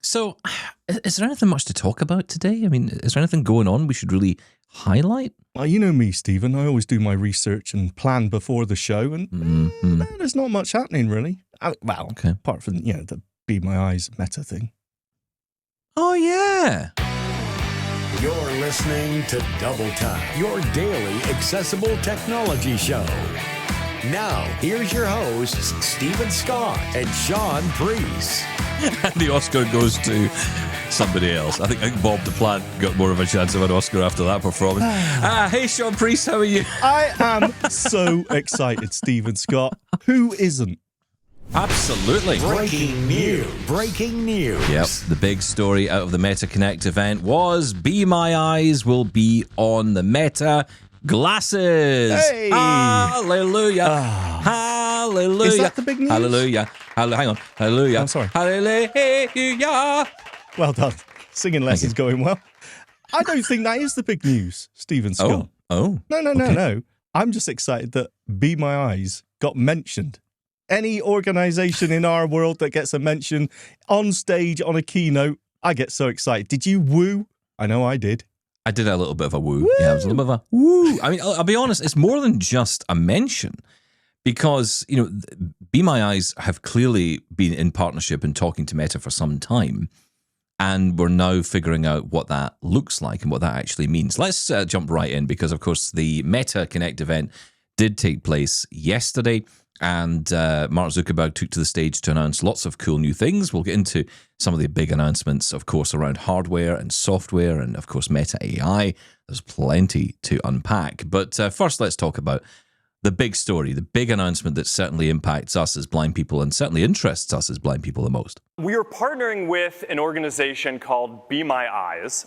So, is there anything much to talk about today? I mean, is there anything going on we should really highlight? Well, you know me, Stephen. I always do my research and plan before the show, and there's not much happening, really. Apart from, the Be My Eyes meta thing. Oh, yeah. You're listening to Double Time, your daily accessible technology show. Now, here's your hosts, Steven Scott and Shaun Preece. And the Oscar goes to somebody else. I think Bob the Plant got more of a chance of an Oscar after that performance. Hey, Shaun Preece, how are you? I am so excited, Steven Scott. Who isn't? Absolutely. Breaking news. Yep, the big story out of the MetaConnect event was Be My Eyes will be on the Meta glasses. Hey! Hallelujah. Hallelujah. Is that the big news? Hallelujah. Hang on. Hallelujah. I'm sorry. Hallelujah. Well done. Singing lessons going well. I don't think that is the big news, Steven Scott. Oh. No. I'm just excited that Be My Eyes got mentioned. Any organization in our world that gets a mention on stage on a keynote, I get so excited. Did you woo? I know I did. I did a little bit of a woo. Yeah, it was a little bit of a woo. I mean, I'll be honest, it's more than just a mention because, Be My Eyes have clearly been in partnership and talking to Meta for some time, and we're now figuring out what that looks like and what that actually means. Let's jump right in because, of course, the Meta Connect event did take place yesterday. And Mark Zuckerberg took to the stage to announce lots of cool new things. We'll get into some of the big announcements, of course, around hardware and software and, of course, Meta AI. There's plenty to unpack. But first, let's talk about the big story, the big announcement that certainly impacts us as blind people and certainly interests us as blind people the most. We are partnering with an organization called Be My Eyes.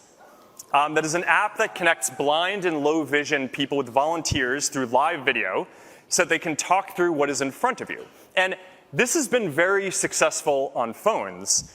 That is an app that connects blind and low vision people with volunteers through live video, so that they can talk through what is in front of you. And this has been very successful on phones,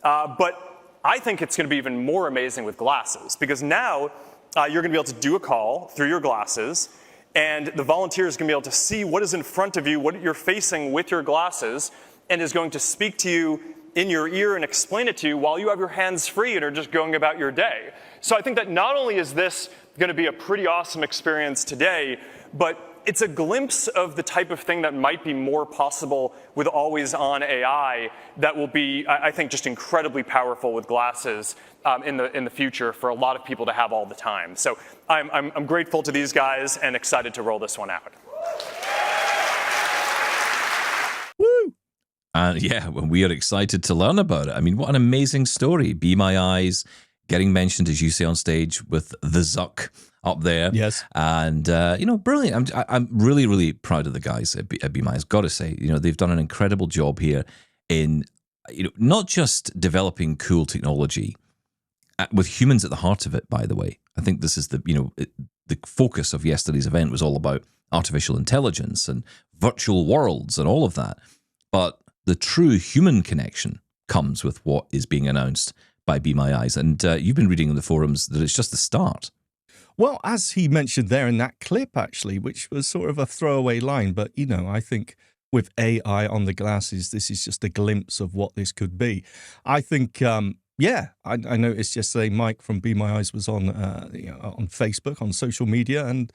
but I think it's going to be even more amazing with glasses, because now you're going to be able to do a call through your glasses, and the volunteer is going to be able to see what is in front of you, what you're facing with your glasses, and is going to speak to you in your ear and explain it to you while you have your hands free and are just going about your day. So I think that not only is this going to be a pretty awesome experience today, but it's a glimpse of the type of thing that might be more possible with always-on AI that will be, I think, just incredibly powerful with glasses in the future for a lot of people to have all the time. So I'm grateful to these guys and excited to roll this one out. Woo! And we are excited to learn about it. I mean, what an amazing story. Be My Eyes getting mentioned, as you say, on stage with the Zuck up there. Yes. And, brilliant. I'm really, really proud of the guys at Be My Eyes. Got to say, they've done an incredible job here in, not just developing cool technology with humans at the heart of it, by the way. I think this is the focus of yesterday's event was all about artificial intelligence and virtual worlds and all of that. But the true human connection comes with what is being announced by Be My Eyes. And you've been reading in the forums that it's just the start. Well, as he mentioned there in that clip, actually, which was sort of a throwaway line, but, I think with AI on the glasses, this is just a glimpse of what this could be. I think, I noticed yesterday Mike from Be My Eyes was on Facebook, on social media, and,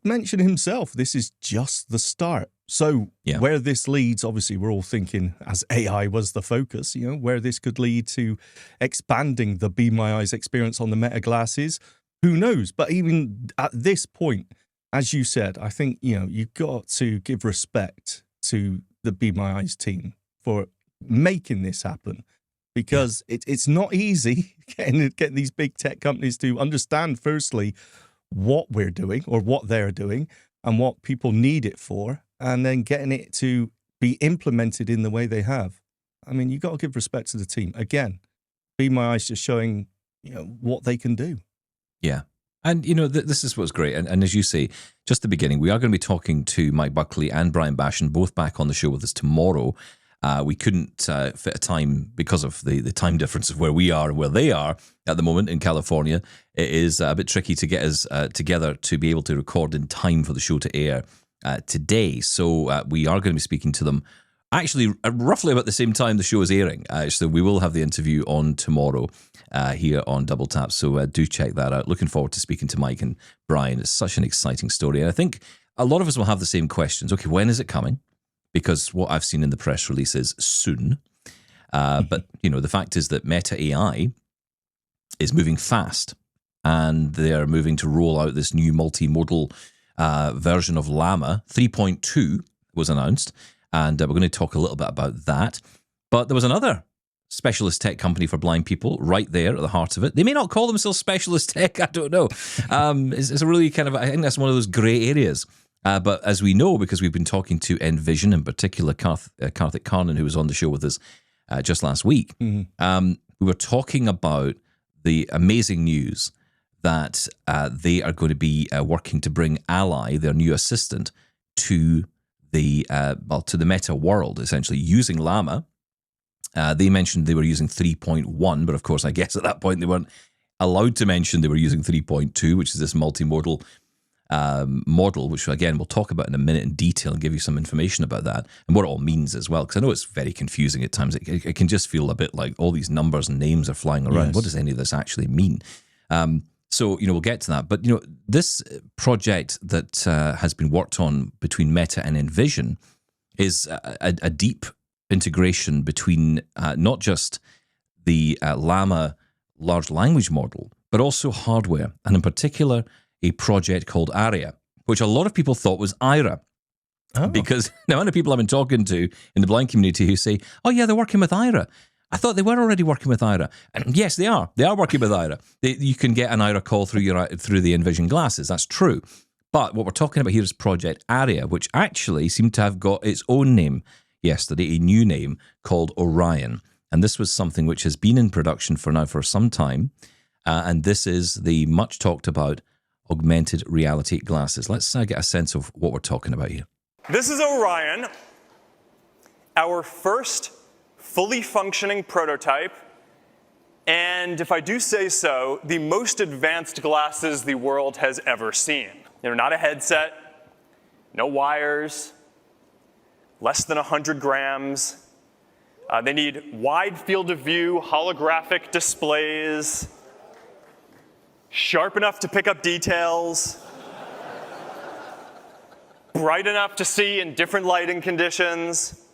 mentioned himself, this is just the start. So where this leads, obviously, we're all thinking, as AI was the focus, where this could lead to expanding the Be My Eyes experience on the Meta glasses. Who knows? But even at this point, as you said, I think, you've got to give respect to the Be My Eyes team for making this happen, because it's not easy getting these big tech companies to understand, firstly, what we're doing or what they're doing and what people need it for, and then getting it to be implemented in the way they have. I mean, you've got to give respect to the team. Again, Be My Eyes just showing, what they can do. Yeah. And, this is what's great. And as you say, just the beginning, we are going to be talking to Mike Buckley and Brian Bashan, both back on the show with us tomorrow. We couldn't fit a time because of the time difference of where we are and where they are at the moment in California. It is a bit tricky to get us together to be able to record in time for the show to air today. So we are going to be speaking to them actually, roughly about the same time the show is airing. So we will have the interview on tomorrow here on Double Tap. So do check that out. Looking forward to speaking to Mike and Brian. It's such an exciting story. And I think a lot of us will have the same questions. Okay, when is it coming? Because what I've seen in the press release is soon. But, the fact is that Meta AI is moving fast. And they're moving to roll out this new multimodal version of Llama. 3.2 was announced. And we're going to talk a little bit about that. But there was another specialist tech company for blind people right there at the heart of it. They may not call themselves specialist tech, I don't know. It's a really kind of, I think that's one of those grey areas. But as we know, because we've been talking to Envision, in particular, Karthik Karnan, who was on the show with us just last week, we were talking about the amazing news that they are going to be working to bring Ally, their new assistant, to the Meta world, essentially using Llama. They mentioned they were using 3.1, but of course, I guess at that point they weren't allowed to mention they were using 3.2, which is this multimodal model, which again we'll talk about in a minute in detail and give you some information about that and what it all means as well. Because I know it's very confusing at times. It can just feel a bit like all these numbers and names are flying around. Yes. What does any of this actually mean? So, we'll get to that. But, this project that has been worked on between Meta and Envision is a deep integration between not just the Llama large language model, but also hardware, and in particular, a project called Aria, which a lot of people thought was Ira. Oh. Because the amount of people I've been talking to in the blind community who say, oh, yeah, they're working with Ira. I thought they were already working with Ira. And yes, they are. They are working with Ira. You can get an Ira call through the Envision glasses. That's true. But what we're talking about here is Project Aria, which actually seemed to have got its own name yesterday, a new name called Orion. And this was something which has been in production for some time. And this is the much talked about augmented reality glasses. Let's get a sense of what we're talking about here. This is Orion, our first fully functioning prototype, and if I do say so, the most advanced glasses the world has ever seen. They're not a headset, no wires, less than 100 grams. They need wide field of view, holographic displays, sharp enough to pick up details, bright enough to see in different lighting conditions,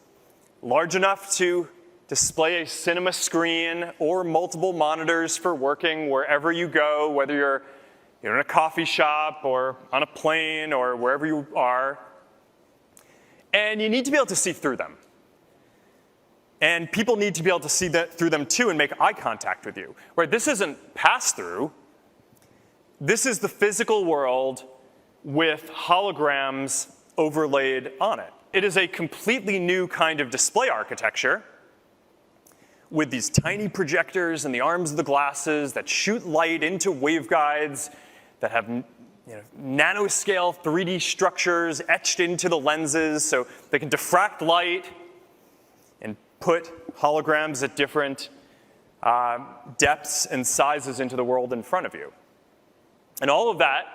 large enough to display a cinema screen or multiple monitors for working wherever you go, whether you're in a coffee shop or on a plane or wherever you are. And you need to be able to see through them. And people need to be able to see through them too and make eye contact with you. Right? This isn't pass-through. This is the physical world with holograms overlaid on it. It is a completely new kind of display architecture with these tiny projectors in the arms of the glasses that shoot light into waveguides that have nanoscale 3D structures etched into the lenses so they can diffract light and put holograms at different depths and sizes into the world in front of you. And all of that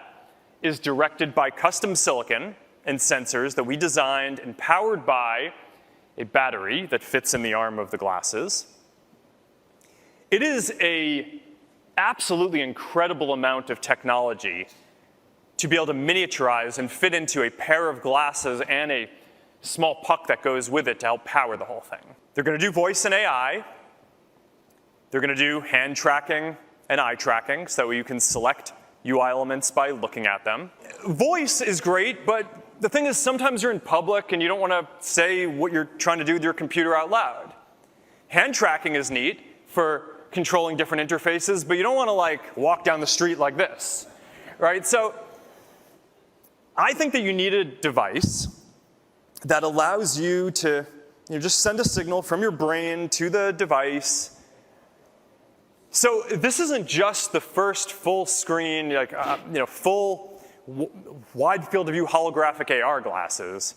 is directed by custom silicon and sensors that we designed and powered by a battery that fits in the arm of the glasses. It is an absolutely incredible amount of technology to be able to miniaturize and fit into a pair of glasses and a small puck that goes with it to help power the whole thing. They're going to do voice and AI. They're going to do hand tracking and eye tracking so you can select UI elements by looking at them. Voice is great, but the thing is sometimes you're in public and you don't want to say what you're trying to do with your computer out loud. Hand tracking is neat for controlling different interfaces, but you don't want to walk down the street like this, right? So I think that you need a device that allows you to just send a signal from your brain to the device. So this isn't just the first full screen, full wide field of view holographic AR glasses.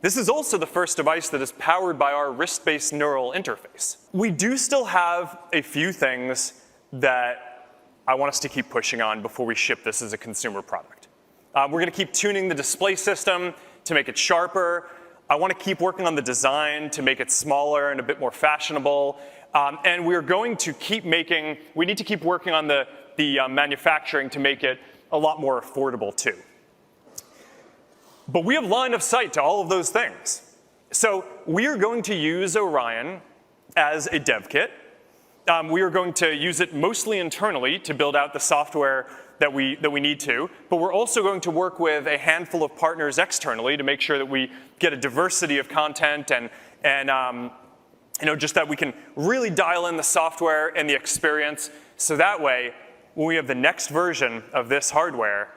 This is also the first device that is powered by our wrist-based neural interface. We do still have a few things that I want us to keep pushing on before we ship this as a consumer product. We're going to keep tuning the display system to make it sharper. I want to keep working on the design to make it smaller and a bit more fashionable. And we're going to we need to keep working on the manufacturing to make it a lot more affordable too. But we have line of sight to all of those things. So we are going to use Orion as a dev kit. We are going to use it mostly internally to build out the software that we need to, but we're also going to work with a handful of partners externally to make sure that we get a diversity of content and just that we can really dial in the software and the experience, so that way, when we have the next version of this hardware,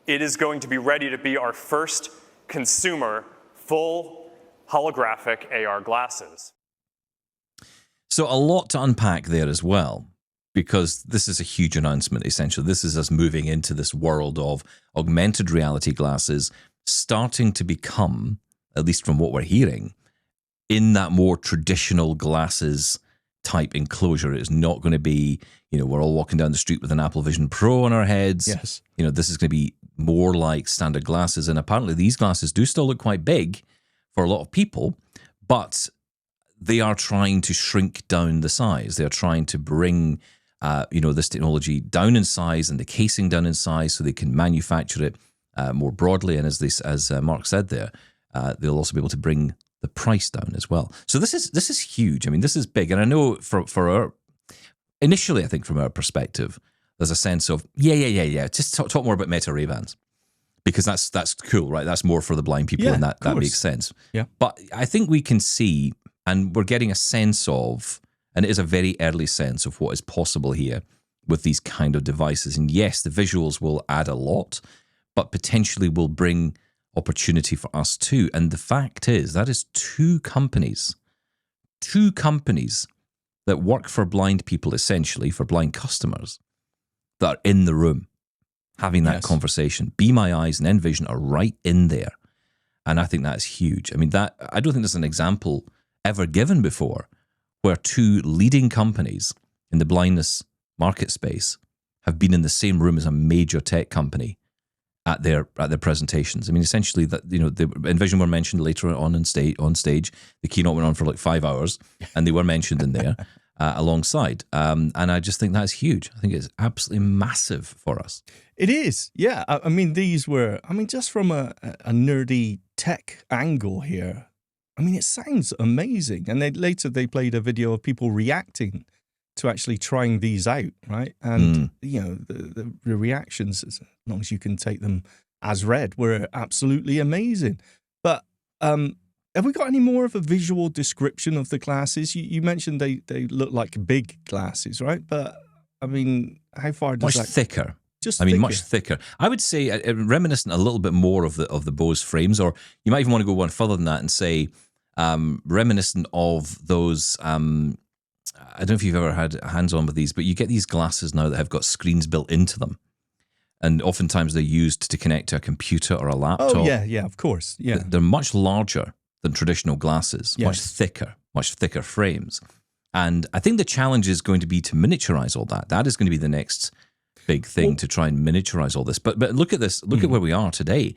it is going to be ready to be our first consumer full holographic AR glasses. So a lot to unpack there as well, because this is a huge announcement, essentially. This is us moving into this world of augmented reality glasses, starting to become, at least from what we're hearing, in that more traditional glasses type enclosure. It is not going to be, we're all walking down the street with an Apple Vision Pro on our heads. Yes. This is going to be more like standard glasses. And apparently these glasses do still look quite big for a lot of people, but they are trying to shrink down the size. They're trying to bring this technology down in size and the casing down in size so they can manufacture it more broadly. And as Mark said there, they'll also be able to bring the price down as well. So this is huge. I mean, this is big. And I know for our, initially, I think from our perspective, there's a sense of, yeah. Just talk more about Meta Ray-Bans. Because that's cool, right? That's more for the blind people, and that makes sense. Yeah. But I think we can see, and we're getting a sense of, and it is a very early sense of what is possible here with these kind of devices. And yes, the visuals will add a lot, but potentially will bring opportunity for us too. And the fact is, that is two companies that work for blind people, essentially, for blind customers, that are in the room having that conversation. Be My Eyes and Envision are right in there. And I think that's huge. I mean, I don't think there's an example ever given before where two leading companies in the blindness market space have been in the same room as a major tech company at their presentations. I mean, essentially, that the Envision were mentioned later on stage. The keynote went on for like 5 hours, and they were mentioned in there alongside. And I just think that's huge. I think it's absolutely massive for us. It is, yeah. I mean, these were, just from a nerdy tech angle here, it sounds amazing. And later they played a video of people reacting to actually trying these out, right? And, the reactions, as long as you can take them as read, were absolutely amazing. But have we got any more of a visual description of the glasses? You mentioned they look like big glasses, right? But, how far does Much thicker. Thicker. Much thicker. I would say reminiscent a little bit more of the Bose frames, or you might even want to go one further than that and say reminiscent of those. I don't know if you've ever had hands-on with these, but you get these glasses now that have got screens built into them, and oftentimes they're used to connect to a computer or a laptop. Oh yeah, of course. Yeah, they're much larger than traditional glasses, much thicker frames, and I think the challenge is going to be to miniaturize all that. That is going to be the next big thing, to try and miniaturize all this. But look at this. Look at where we are today.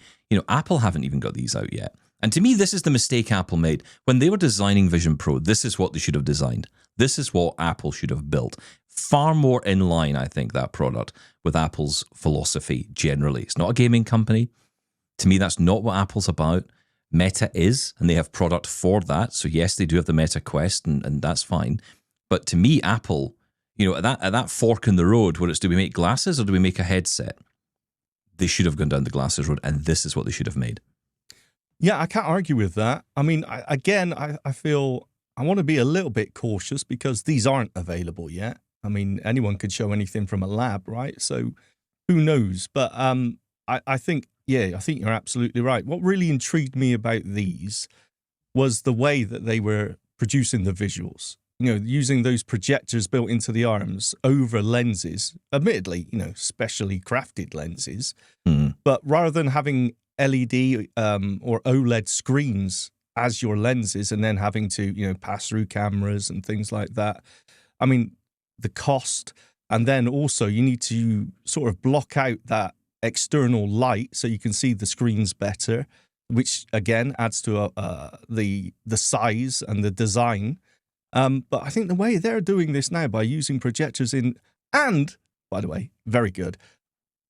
Apple haven't even got these out yet. And to me, this is the mistake Apple made. When they were designing Vision Pro, this is what they should have designed. This is what Apple should have built. Far more in line, I think, that product with Apple's philosophy generally. It's not a gaming company. To me, that's not what Apple's about. Meta is, and they have product for that. So yes, they do have the MetaQuest, and that's fine. But to me, Apple, at that fork in the road where it's, do we make glasses or do we make a headset? They should have gone down the glasses road, and this is what they should have made. Yeah, I can't argue with that. I feel I want to be a little bit cautious because these aren't available yet. Anyone could show anything from a lab, right? So who knows? But I think you're absolutely right. What really intrigued me about these was the way that they were producing the visuals. Using those projectors built into the arms over lenses, admittedly, specially crafted lenses. But rather than having LED or OLED screens as your lenses and then having to, pass through cameras and things like that, the cost, and then also you need to sort of block out that external light so you can see the screens better. which again adds to the size and the design. But I think the way they're doing this now by using projectors and, by the way, very good.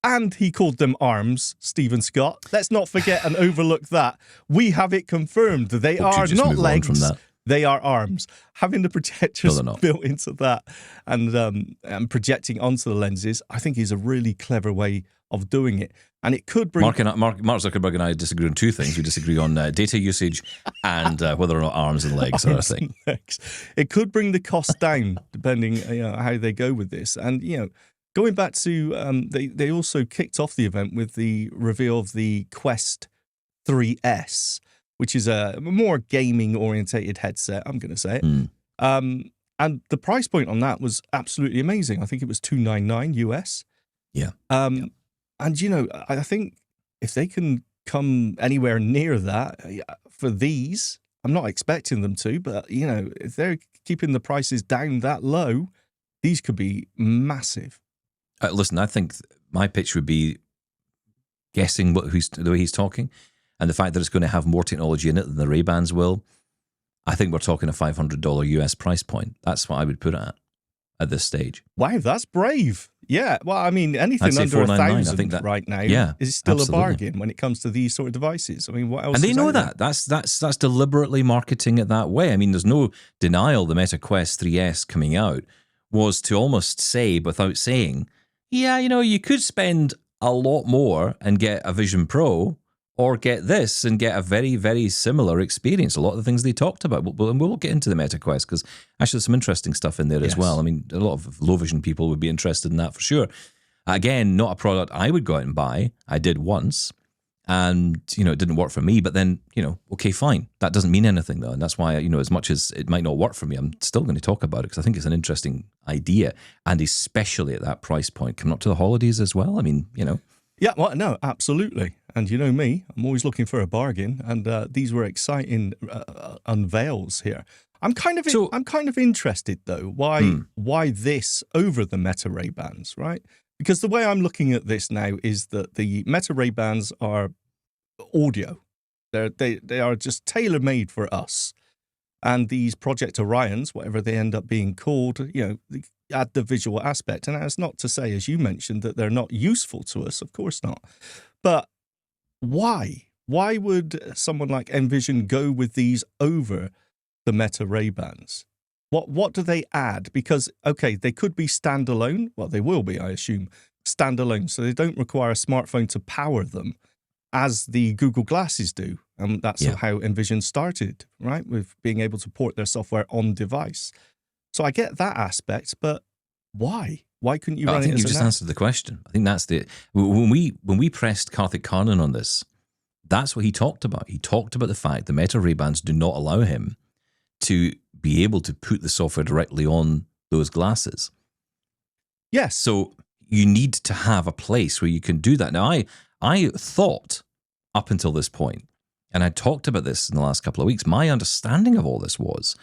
And he called them arms, Stephen Scott. Let's not forget and overlook that. We have it confirmed. They are not legs. From that? They are arms. Having the projectors built into that and projecting onto the lenses, I think is a really clever way of doing it. And it could bring... Mark Zuckerberg and I disagree on two things. We disagree on data usage and whether or not arms and legs are a thing. It could bring the cost down, depending how they go with this. And, going back to... they also kicked off the event with the reveal of the Quest 3S, which is a more gaming-orientated headset, I'm going to say it. And the price point on that was absolutely amazing. I think it was $299 US. Yeah. And, I think if they can come anywhere near that for these, I'm not expecting them to, but, if they're keeping the prices down that low, these could be massive. Listen, I think my pitch would be guessing the way he's talking and the fact that it's going to have more technology in it than the Ray-Bans will. I think we're talking a $500 US price point. That's what I would put it at this stage. Wow, that's brave. Yeah, well, I mean, anything under $1,000 right now is still a bargain when it comes to these sort of devices. I mean, what else? And they know that. That's deliberately marketing it that way. I mean, there's no denial the MetaQuest 3S coming out was to almost say, without saying, yeah, you could spend a lot more and get a Vision Pro, or get this and get a very, very similar experience. A lot of the things they talked about. And we'll get into the MetaQuest because actually there's some interesting stuff in there as well. I mean, a lot of low vision people would be interested in that for sure. Again, not a product I would go out and buy. I did once and, it didn't work for me. But then, okay, fine. That doesn't mean anything though. And that's why, as much as it might not work for me, I'm still going to talk about it because I think it's an interesting idea. And especially at that price point, coming up to the holidays as well. I mean, Yeah, well, no, absolutely. And you know me, I'm always looking for a bargain, and these were exciting unveils here. I'm kind of interested though. Why this over the Meta Ray-Bans, right? Because the way I'm looking at this now is that the Meta Ray-Bans are audio. They are just tailor-made for us. And these Project Orions, whatever they end up being called, they add the visual aspect. And that's not to say, as you mentioned, that they're not useful to us. Of course not. But why? Why would someone like Envision go with these over the Meta Ray-Bans? What do they add? Because, okay, they could be standalone. Well, they will be, I assume, standalone. So they don't require a smartphone to power them as the Google Glasses do. And that's how Envision started, right? With being able to port their software on device. So I get that aspect, but why? Why couldn't you run it as an app? I think you just answered the question. I think that's when we pressed Karthik Karnan on this, that's what he talked about. He talked about the fact the Meta Ray-Bans do not allow him to be able to put the software directly on those glasses. Yes. So you need to have a place where you can do that. Now, I thought up until this point, and I talked about this in the last couple of weeks, my understanding of all this was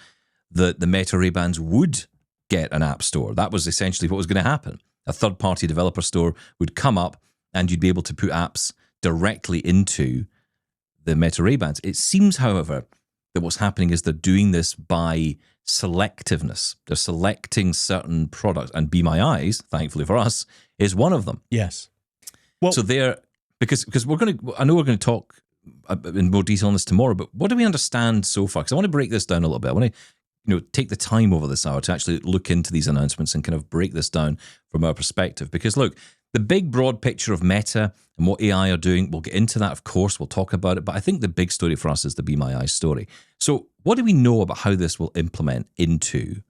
that the Meta Ray-Bans would get an app store. That was essentially what was going to happen. A third-party developer store would come up and you'd be able to put apps directly into the Meta Ray-Bans. It seems, however, that what's happening is they're doing this by selectiveness. They're selecting certain products, and Be My Eyes, thankfully for us, is one of them. Yes. Well, so because I know we're going to talk in more detail on this tomorrow, but what do we understand so far? Because I want to break this down a little bit. I want to take the time over this hour to actually look into these announcements and kind of break this down from our perspective. Because look, the big broad picture of Meta and what AI are doing, we'll get into that, of course, we'll talk about it, but I think the big story for us is the Be My Eyes story. So what do we know about how this will implement into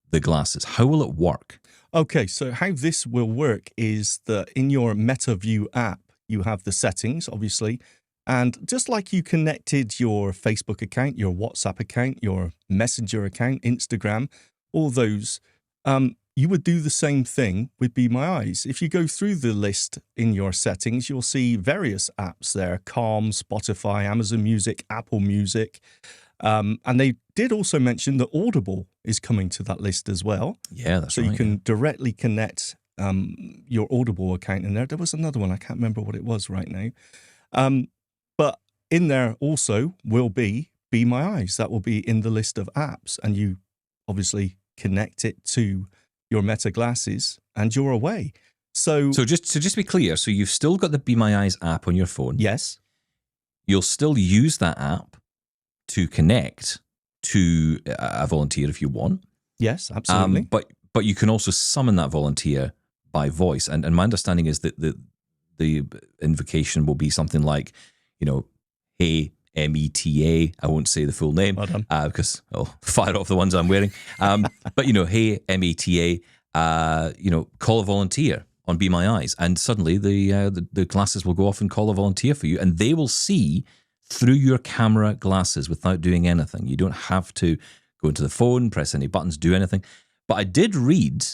the glasses? How will it work? Okay, so how this will work is that in your MetaView app, you have the settings, obviously, and just like you connected your Facebook account, your WhatsApp account, your Messenger account, Instagram, all those, you would do the same thing with Be My Eyes. If you go through the list in your settings, you'll see various apps there, Calm, Spotify, Amazon Music, Apple Music. And they did also mention that Audible is coming to that list as well. Yeah, that's so right. So you can directly connect your Audible account in there. There was another one. I can't remember what it was right now. But in there also will be My Eyes. That will be in the list of apps, and you obviously connect it to your Meta glasses, and you're away. So just to be clear, so you've still got the Be My Eyes app on your phone. yes, You'll still use that app to connect to a volunteer if you want. yes, absolutely. But you can also summon that volunteer by voice. And my understanding is that the invocation will be something like, hey, META. I won't say the full name because I'll fire off the ones I'm wearing. But, hey, META, call a volunteer on Be My Eyes. And suddenly the glasses will go off and call a volunteer for you. And they will see through your camera glasses without doing anything. You don't have to go into the phone, press any buttons, do anything. But I did read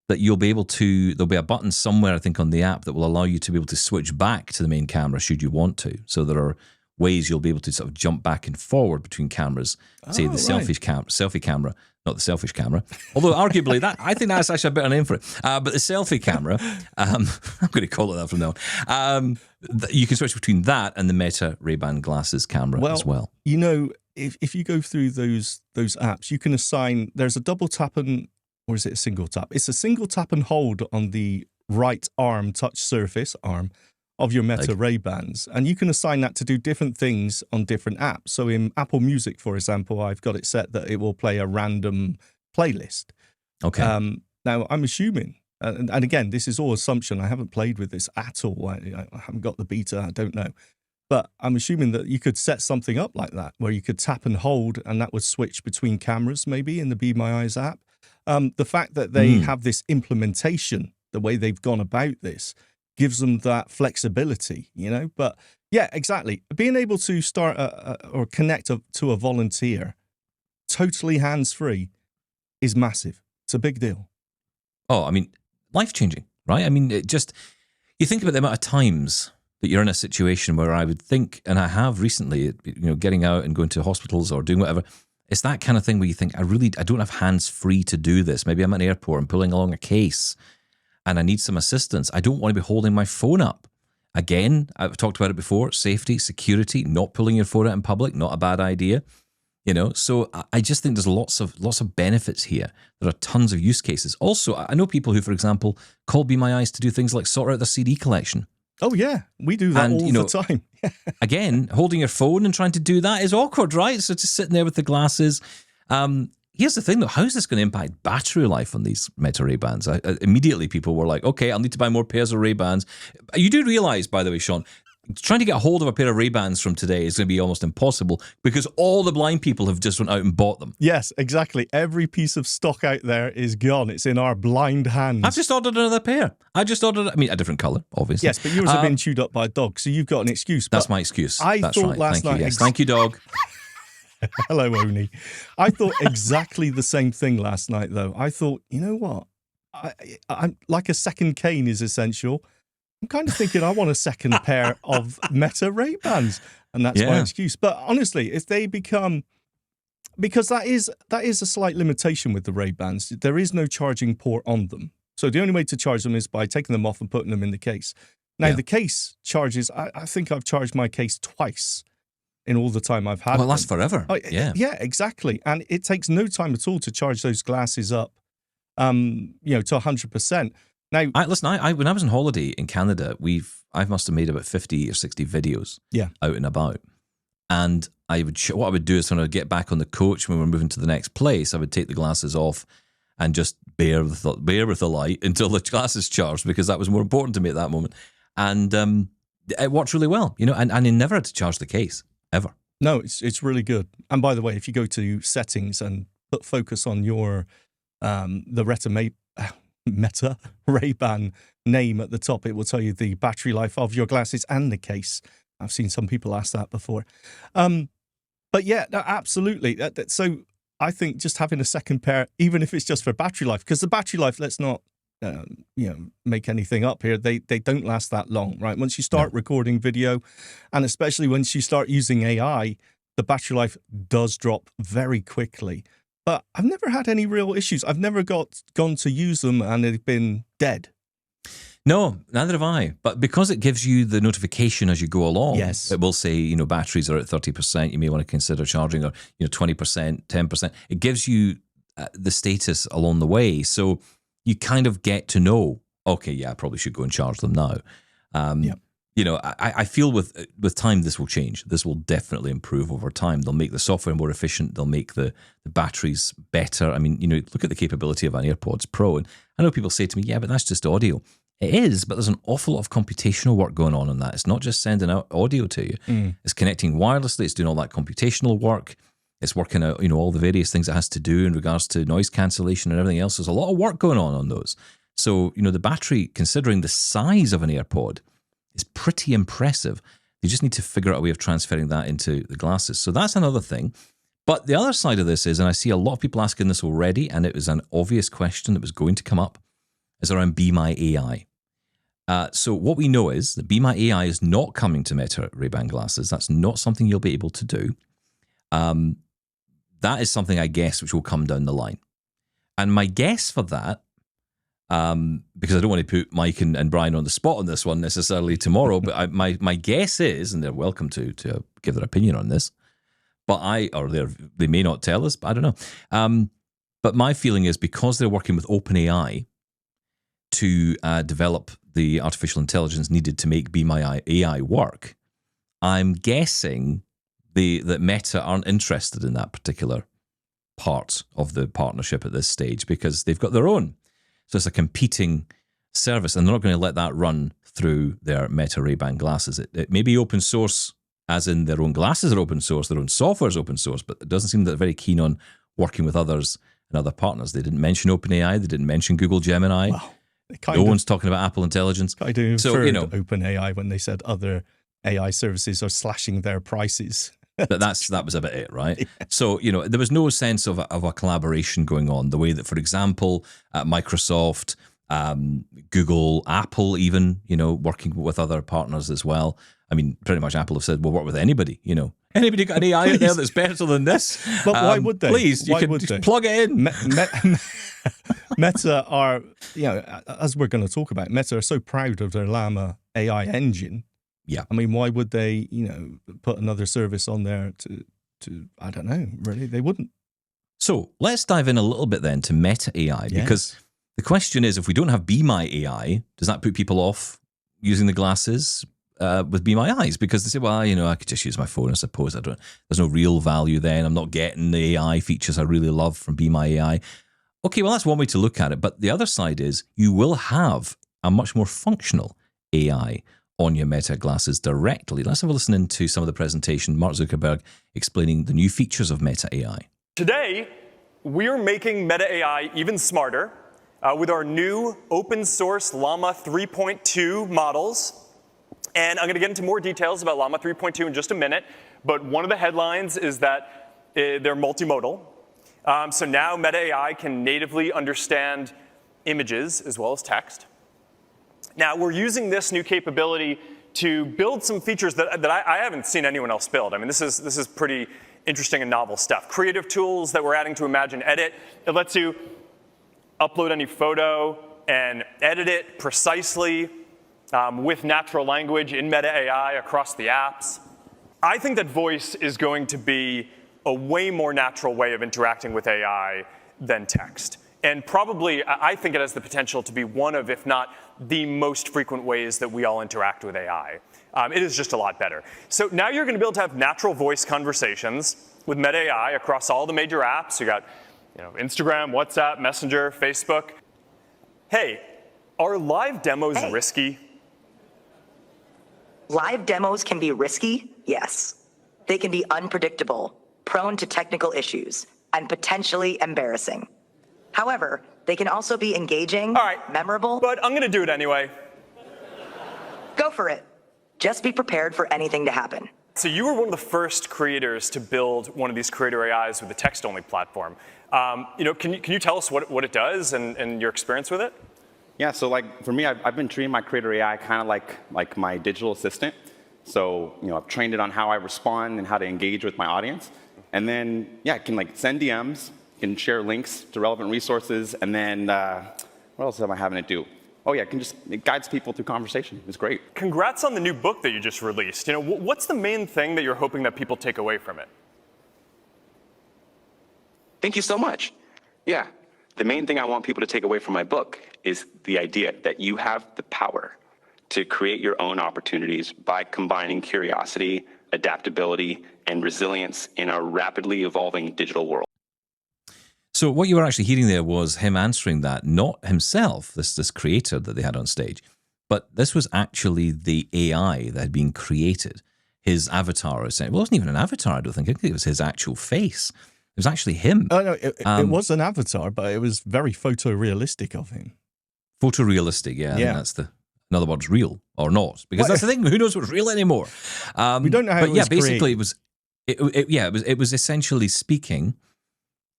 that there'll be a button somewhere, I think, on the app that will allow you to be able to switch back to the main camera should you want to. So there are ways you'll be able to sort of jump back and forward between cameras, say the selfie camera, not the selfish camera. Although arguably I think that's actually a better name for it. But the selfie camera, I'm going to call it that from now on. You can switch between that and the Meta Ray-Ban glasses camera as well. If you go through those apps, you can assign, there's a double tap or is it a single tap? It's a single tap and hold on the right touch surface arm of your Meta Ray-Bans. And you can assign that to do different things on different apps. So in Apple Music, for example, I've got it set that it will play a random playlist. Okay. Now, I'm assuming, and again, this is all assumption. I haven't played with this at all. I haven't got the beta. I don't know. But I'm assuming that you could set something up like that, where you could tap and hold, and that would switch between cameras, maybe, in the Be My Eyes app. The fact that they have this implementation, the way they've gone about this, gives them that flexibility, But yeah, exactly. Being able to start or connect to a volunteer totally hands-free is massive. It's a big deal. Oh, I mean, life-changing, right? I mean, you think about the amount of times that you're in a situation where I would think, and I have recently, getting out and going to hospitals or doing whatever, it's that kind of thing where you think, I don't have hands-free to do this. Maybe I'm at an airport, I'm pulling along a case, and I need some assistance. I don't want to be holding my phone up. Again, I've talked about it before, safety, security, not pulling your phone out in public, not a bad idea. So I just think there's lots of benefits here. There are tons of use cases. Also, I know people who, for example, call Be My Eyes to do things like sort out their CD collection. Oh, yeah. We do that all the time. Again, holding your phone and trying to do that is awkward, right? So just sitting there with the glasses. Here's the thing, though. How is this going to impact battery life on these Meta Ray-Bans? Immediately, people were like, okay, I'll need to buy more pairs of Ray-Bans. You do realize, by the way, Shaun, trying to get a hold of a pair of Ray-Bans from today is going to be almost impossible because all the blind people have just went out and bought them. Yes, exactly. Every piece of stock out there is gone. It's in our blind hands. I've just ordered another pair. A different colour, obviously. Yes, but yours have been chewed up by a dog, so you've got an excuse. That's my excuse. That's thought right. Last night. Yes. Thank you, dog. Hello, Oni. I thought exactly the same thing last night, though. I thought, you know what? I'm like a second cane is essential. I'm kind of thinking I want a second pair of Meta Ray-Bans, and that's my excuse. But honestly, if they become, because that is a slight limitation with the Ray-Bans, there is no charging port on them. So the only way to charge them is by taking them off and putting them in the case. Now, the case charges, I think I've charged my case twice in all the time I've had it lasts forever. Oh, yeah, exactly. And it takes no time at all to charge those glasses up, to 100%. Now, listen, when I was on holiday in Canada, I must have made about 50 or 60 videos out and about. And what I would do is when I would get back on the coach when we're moving to the next place, I would take the glasses off and just bear with the light until the glasses charged, because that was more important to me at that moment. And it worked really well, and I never had to charge the case, ever. No, it's really good. And by the way, if you go to settings and put focus on your the Meta Ray-Ban name at the top, it will tell you the battery life of your glasses and the case. I've seen some people ask that before. But yeah, no, absolutely. So I think just having a second pair, even if it's just for battery life, because the battery life, let's not make anything up here. They don't last that long, right? Once you start recording video, and especially once you start using AI, the battery life does drop very quickly. But I've never had any real issues. I've never gone to use them and they've been dead. No, neither have I. But because it gives you the notification as you go along, Yes. it will say, batteries are at 30%. You may want to consider charging, or 20%, 10%. It gives you the status along the way, so you kind of get to know. Okay, yeah, I probably should go and charge them now. I feel with time this will change. This will definitely improve over time. They'll make the software more efficient. They'll make the batteries better. I mean, look at the capability of an AirPods Pro. And I know people say to me, yeah, but that's just audio. It is, but there's an awful lot of computational work going on that. It's not just sending out audio to you. It's connecting wirelessly. It's doing all that computational work. It's working out, all the various things it has to do in regards to noise cancellation and everything else. There's a lot of work going on those. So, the battery, considering the size of an AirPod, is pretty impressive. You just need to figure out a way of transferring that into the glasses. So that's another thing. But the other side of this is, and I see a lot of people asking this already, and it was an obvious question that was going to come up, is around Be My AI. So what we know is that Be My AI is not coming to Meta Ray-Ban glasses. That's not something you'll be able to do. That is something, I guess, which will come down the line. And my guess for that, because I don't want to put Mike and Brian on the spot on this one necessarily tomorrow, but my guess is, and they're welcome to give their opinion on this, but they may not tell us, but I don't know. But my feeling is, because they're working with OpenAI to develop the artificial intelligence needed to make Be My AI work, I'm guessing that Meta aren't interested in that particular part of the partnership at this stage, because they've got their own. So it's a competing service, and they're not going to let that run through their Meta Ray-Ban glasses. It may be open source, as in their own glasses are open source, their own software is open source, but it doesn't seem that they're very keen on working with others and other partners. They didn't mention OpenAI. They didn't mention Google Gemini. Well, no one's talking about Apple Intelligence. I do refer to OpenAI when they said other AI services are slashing their prices. But that was about it, right? Yeah. So, there was no sense of a collaboration going on, the way that, for example, Microsoft, Google, Apple even, working with other partners as well. I mean, pretty much Apple have said, we'll work with anybody, Anybody got an AI out there that's better than this? But why would they? Please, you can just plug it in. Meta are, as we're going to talk about, Meta are so proud of their Llama AI engine. Yeah. I mean, why would they, put another service on there to I don't know, really? They wouldn't. So let's dive in a little bit then to Meta AI, because the question is, if we don't have Be My AI, does that put people off using the glasses with Be My Eyes? Because they say, well, I could just use my phone, I suppose. There's no real value then. I'm not getting the AI features I really love from Be My AI. Okay, well, that's one way to look at it. But the other side is, you will have a much more functional AI on your Meta glasses directly. Let's have a listen into some of the presentation. Mark Zuckerberg explaining the new features of Meta AI. Today, we're making Meta AI even smarter with our new open source Llama 3.2 models. And I'm going to get into more details about Llama 3.2 in just a minute. But one of the headlines is that they're multimodal. So now Meta AI can natively understand images as well as text. Now, we're using this new capability to build some features that I haven't seen anyone else build. I mean, this is pretty interesting and novel stuff. Creative tools that we're adding to Imagine Edit. It lets you upload any photo and edit it precisely with natural language in Meta AI across the apps. I think that voice is going to be a way more natural way of interacting with AI than text. And probably, I think it has the potential to be one of, if not the most frequent ways that we all interact with AI. It is just a lot better. So now you're going to be able to have natural voice conversations with Meta AI across all the major apps. You got, Instagram, WhatsApp, Messenger, Facebook. Hey, are live demos risky? Live demos can be risky, yes. They can be unpredictable, prone to technical issues, and potentially embarrassing. However, they can also be engaging, memorable. But I'm going to do it anyway. Go for it. Just be prepared for anything to happen. So you were one of the first creators to build one of these creator AIs with a text-only platform. Can you tell us what it does and your experience with it? Yeah, so for me, I've been treating my creator AI kind of like my digital assistant. So I've trained it on how I respond and how to engage with my audience. And then, it can send DMs. You can share links to relevant resources, and then what else am I having it do? oh yeah, it guides people through conversation. It's great. Congrats on the new book that you just released. You know, what's the main thing that you're hoping that people take away from it? Thank you so much. Yeah, the main thing I want people to take away from my book is the idea that you have the power to create your own opportunities by combining curiosity, adaptability, and resilience in a rapidly evolving digital world. So what you were actually hearing there was him answering that, not himself, this creator that they had on stage, but this was actually the AI that had been created. His avatar, well, it wasn't even an avatar, I don't think. I think it was his actual face. It was actually him. Oh, no, it was an avatar, but it was very photorealistic of him. Photorealistic, yeah. Yeah. That's in other words, real or not. Because that's the thing, who knows what's real anymore? We don't know how it was basically created. it was essentially speaking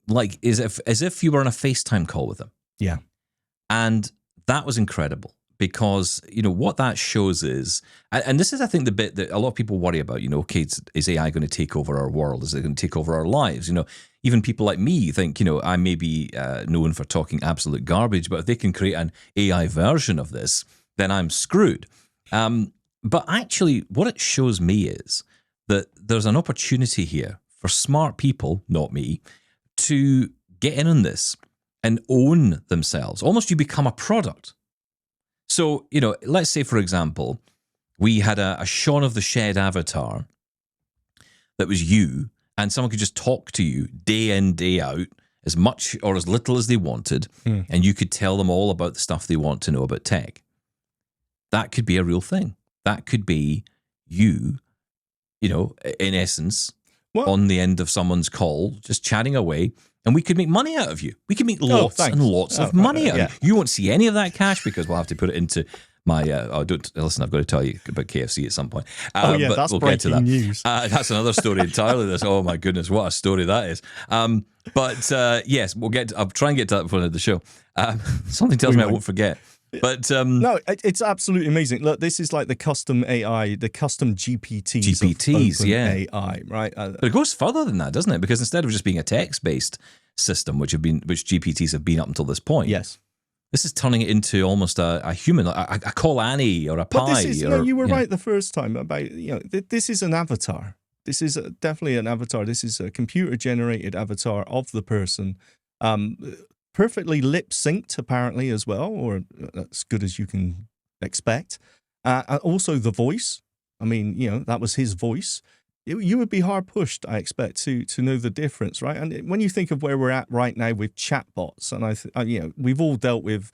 like as if you were on a FaceTime call with him. Yeah. And that was incredible because, you know, what that shows is, and this is, I think, the bit that a lot of people worry about, you know, okay, is AI going to take over our world? Is it going to take over our lives? You know, even people like me think, you know, I may be known for talking absolute garbage, but if they can create an AI version of this, then I'm screwed. But actually, what it shows me is that there's an opportunity here for smart people, not me, to get in on this and own themselves. Almost you become a product. So, you know, let's say, for example, we had a Shaun of the Shed avatar that was you, and someone could just talk to you day in, day out, as much or as little as they wanted, and you could tell them all about the stuff they want to know about tech. That could be a real thing. That could be you, you know, in essence, on the end of someone's call, just chatting away, and we could make money out of you. We could make lots and lots of money out of you. You won't see any of that cash because we'll have to put it into my, don't listen, I've got to tell you about KFC at some point. But that's we'll breaking get to that. news. That's another story entirely. This, oh my goodness, what a story that is. Yes, I'll try and get to that before the end of the show. Something tells me I won't forget. But no, it's absolutely amazing. Look, this is like the custom AI, the custom GPTs of AI, right? But it goes further than that, doesn't it? Because instead of just being a text-based system, which GPTs have been up until this point, yes, this is turning it into almost a human, a Call Annie or a Pi. But this is, you were right the first time about, you know, this is an avatar. This is definitely an avatar. This is a computer-generated avatar of the person. Perfectly lip synced, apparently, as well, or as good as you can expect. And also the voice. I mean, you know, that was his voice. You would be hard pushed, I expect, to know the difference, right? And when you think of where we're at right now with chatbots, and you know, we've all dealt with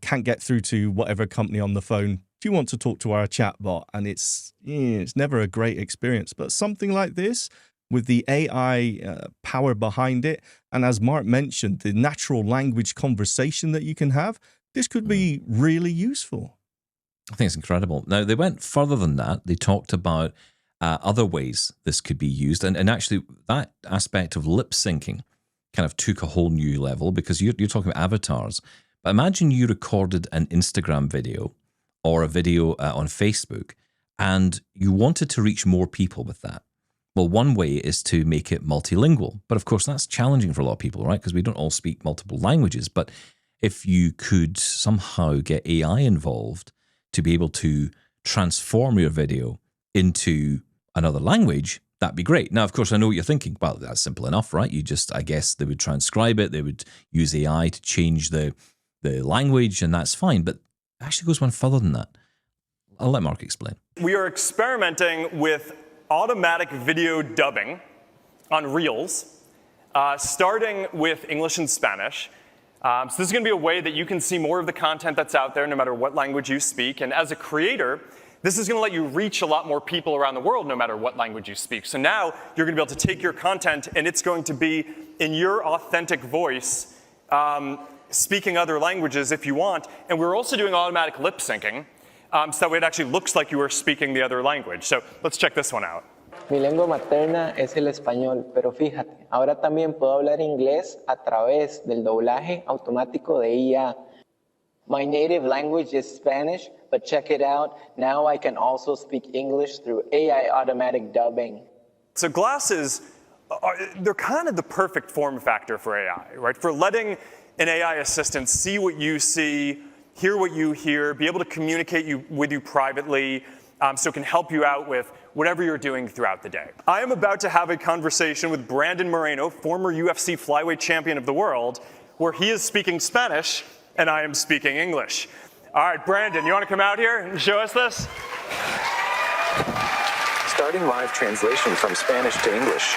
can't get through to whatever company on the phone. Do you want to talk to our chatbot? And it's never a great experience. But something like this, with the AI power behind it, and as Mark mentioned, the natural language conversation that you can have, this could be really useful. I think it's incredible. Now, they went further than that. They talked about other ways this could be used. And actually, that aspect of lip syncing kind of took a whole new level because you're talking about avatars. But imagine you recorded an Instagram video or a video on Facebook, and you wanted to reach more people with that. Well, one way is to make it multilingual. But of course, that's challenging for a lot of people, right? Because we don't all speak multiple languages. But if you could somehow get AI involved to be able to transform your video into another language, that'd be great. Now, of course, I know what you're thinking. Well, that's simple enough, right? I guess they would transcribe it. They would use AI to change the language, and that's fine. But it actually goes one further than that. I'll let Mark explain. We are experimenting with automatic video dubbing on Reels, starting with English and Spanish. So this is going to be a way that you can see more of the content that's out there, no matter what language you speak. And as a creator, this is going to let you reach a lot more people around the world, no matter what language you speak. So now you're going to be able to take your content, and it's going to be in your authentic voice, speaking other languages if you want. And we're also doing automatic lip syncing, so that way it actually looks like you are speaking the other language. So let's check this one out. Mi lengua materna es el español, pero fíjate, ahora también puedo hablar inglés a través del doblaje automático de IA. My native language is Spanish, but check it out. Now I can also speak English through AI automatic dubbing. So glasses, they're kind of the perfect form factor for AI, right? For letting an AI assistant see what you see, hear what you hear, be able to communicate with you privately, so it can help you out with whatever you're doing throughout the day. I am about to have a conversation with Brandon Moreno, former UFC flyweight champion of the world, where he is speaking Spanish and I am speaking English. All right, Brandon, you want to come out here and show us this? Starting live translation from Spanish to English.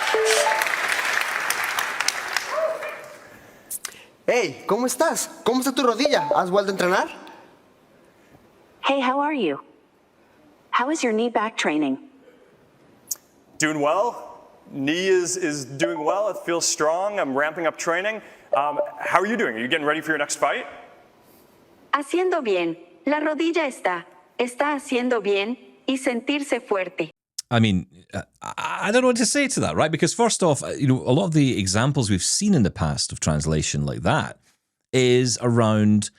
Hey, ¿cómo estás? ¿Cómo está tu rodilla? ¿Has vuelto a entrenar? Hey, how are you? How is your knee back training? Doing well. Knee is doing well. It feels strong. I'm ramping up training. How are you doing? Are you getting ready for your next fight? Haciendo bien. La rodilla está haciendo bien y sentirse fuerte. I mean, I don't know what to say to that, right? Because first off, a lot of the examples we've seen in the past of translation like that is around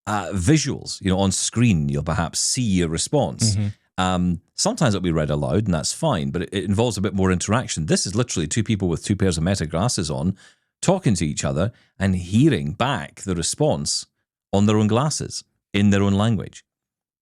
visuals. On screen, you'll perhaps see a response. Mm-hmm. Sometimes it'll be read aloud, and that's fine, but it involves a bit more interaction. This is literally two people with two pairs of Meta glasses on, talking to each other and hearing back the response on their own glasses in their own language.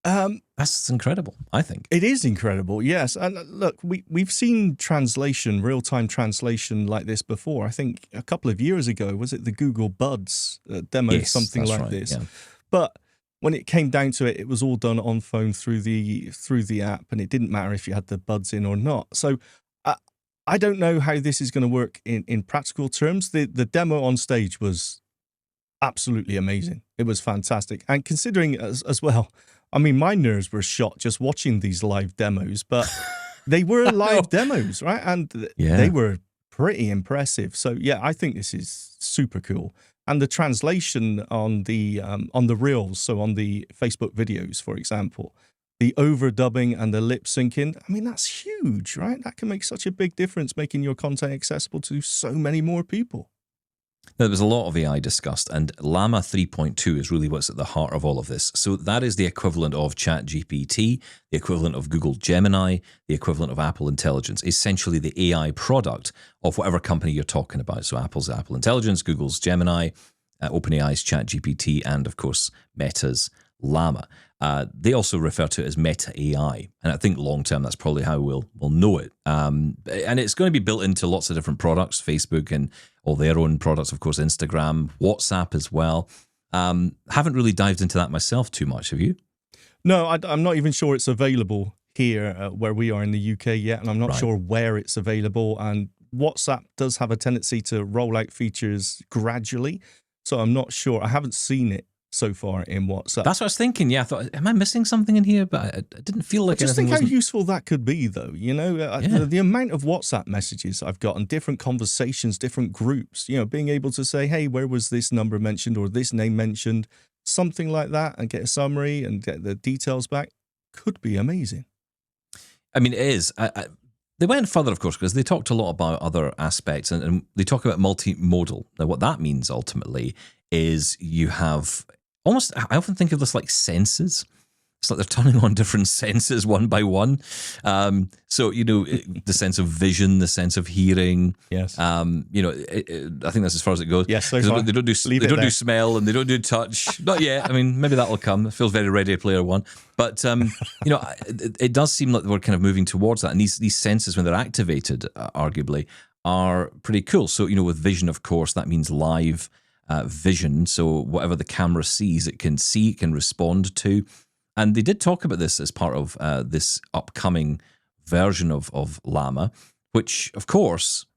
That's incredible, I think. It is incredible, yes. And look, we've seen translation, real-time translation like this before. I think a couple of years ago, was it the Google Buds demoed something like right, this? Yeah. But when it came down to it, it was all done on phone through the app, and it didn't matter if you had the buds in or not. So I don't know how this is going to work in practical terms. The demo on stage was absolutely amazing. It was fantastic. And considering as well, I mean, my nerves were shot just watching these live demos, but they were live demos, right? And they were pretty impressive. So yeah, I think this is super cool. And the translation on the reels, so on the Facebook videos, for example, the overdubbing and the lip syncing, I mean, that's huge, right? That can make such a big difference, making your content accessible to so many more people. Now, there was a lot of AI discussed, and Llama 3.2 is really what's at the heart of all of this. So that is the equivalent of ChatGPT, the equivalent of Google Gemini, the equivalent of Apple Intelligence, essentially the AI product of whatever company you're talking about. So Apple's Apple Intelligence, Google's Gemini, OpenAI's ChatGPT, and of course, Meta's Llama. They also refer to it as Meta AI, and I think long term that's probably how we'll know it. And it's going to be built into lots of different products, Facebook and all their own products, of course, Instagram, WhatsApp as well. Haven't really dived into that myself too much. Have you? No, I'm not even sure it's available here where we are in the UK yet, and I'm not sure where it's available. And WhatsApp does have a tendency to roll out features gradually, so I'm not sure. I haven't seen it so far in WhatsApp. That's what I was thinking. Yeah, I thought, am I missing something in here? But I didn't feel like just think how useful that could be, though. The amount of WhatsApp messages I've got and different conversations, different groups, being able to say, hey, where was this number mentioned or this name mentioned, something like that, and get a summary and get the details back could be amazing. I mean, it is. They went further, of course, because they talked a lot about other aspects, and they talk about multimodal. Now, what that means ultimately is you have almost, I often think of this like senses. It's like they're turning on different senses one by one. So, the sense of vision, the sense of hearing. Yes. I think that's as far as it goes. Yes, so far. They don't do smell and they don't do touch. Not yet. I mean, maybe that'll come. It feels very Ready Player One. But, it does seem like we're kind of moving towards that. And these senses, when they're activated, arguably, are pretty cool. So, with vision, of course, that means live vision. So whatever the camera sees, it can see, it can respond to. And they did talk about this as part of this upcoming version of Llama, which, of course,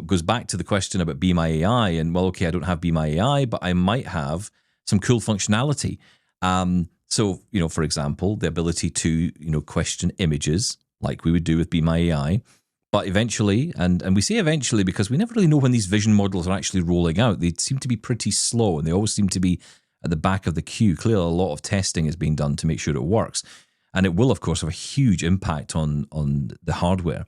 goes back to the question about Be My AI. And, well, okay, I don't have Be My AI, but I might have some cool functionality. So, for example, the ability to, question images like we would do with Be My AI. But eventually, and we say eventually because we never really know when these vision models are actually rolling out. They seem to be pretty slow, and they always seem to be at the back of the queue. Clearly, a lot of testing is being done to make sure it works. And it will, of course, have a huge impact on the hardware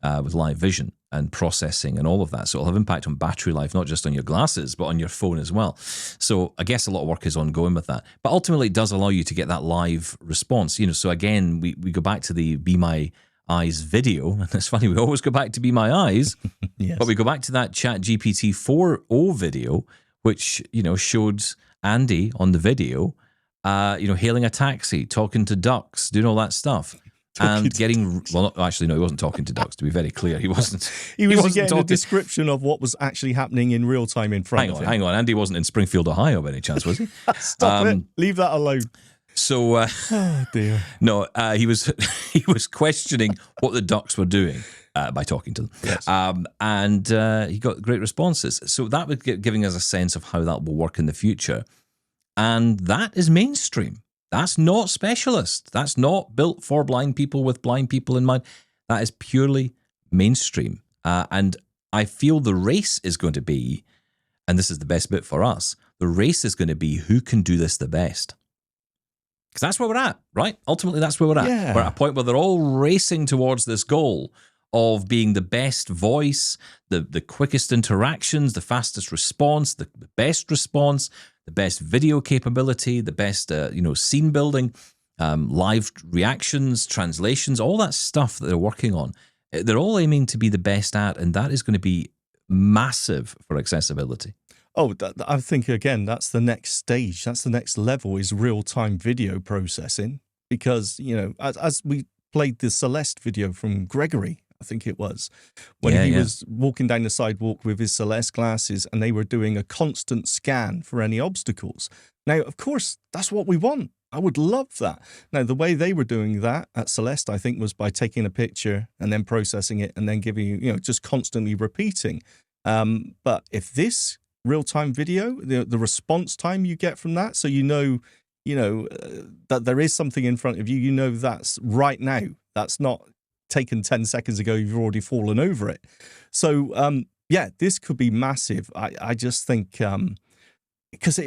with live vision and processing and all of that. So it'll have impact on battery life, not just on your glasses, but on your phone as well. So I guess a lot of work is ongoing with that. But ultimately, it does allow you to get that live response. So again, we go back to the Be My Eyes video, and it's funny, we always go back to Be My Eyes, yes. But we go back to that ChatGPT 4.0 video, which showed Andy on the video hailing a taxi, talking to ducks, doing all that stuff. And getting, well, actually, no, he wasn't talking to ducks, to be very clear. He wasn't. He was wasn't getting talking. a description of what was actually happening in real time in front of him. Hang on. Andy wasn't in Springfield, Ohio by any chance, was he? Stop it. Leave that alone. So, oh dear. No, he was questioning what the ducks were doing by talking to them. Yes. And he got great responses. So that was giving us a sense of how that will work in the future. And that is mainstream. That's not specialist. That's not built for blind people with blind people in mind. That is purely mainstream. And I feel the race is going to be, and this is the best bit for us, the race is going to be who can do this the best. Because that's where we're at, right? Ultimately, that's where we're at. Yeah. We're at a point where they're all racing towards this goal of being the best voice, the quickest interactions, the fastest response, the best response, the best video capability, the best scene building, live reactions, translations, all that stuff that they're working on. They're all aiming to be the best at, and that is going to be massive for accessibility. Oh, I think, again, that's the next stage. That's the next level, is real-time video processing. Because, as we played the Celeste video from Gregory, I think it was, when he was walking down the sidewalk with his Celeste glasses and they were doing a constant scan for any obstacles. Now, of course, that's what we want. I would love that. Now, the way they were doing that at Celeste, I think, was by taking a picture and then processing it and then giving you, just constantly repeating. But if this real-time video, the response time you get from that, so that there is something in front of you, that's right now. That's not taken 10 seconds ago, you've already fallen over it. So, this could be massive. I just think, because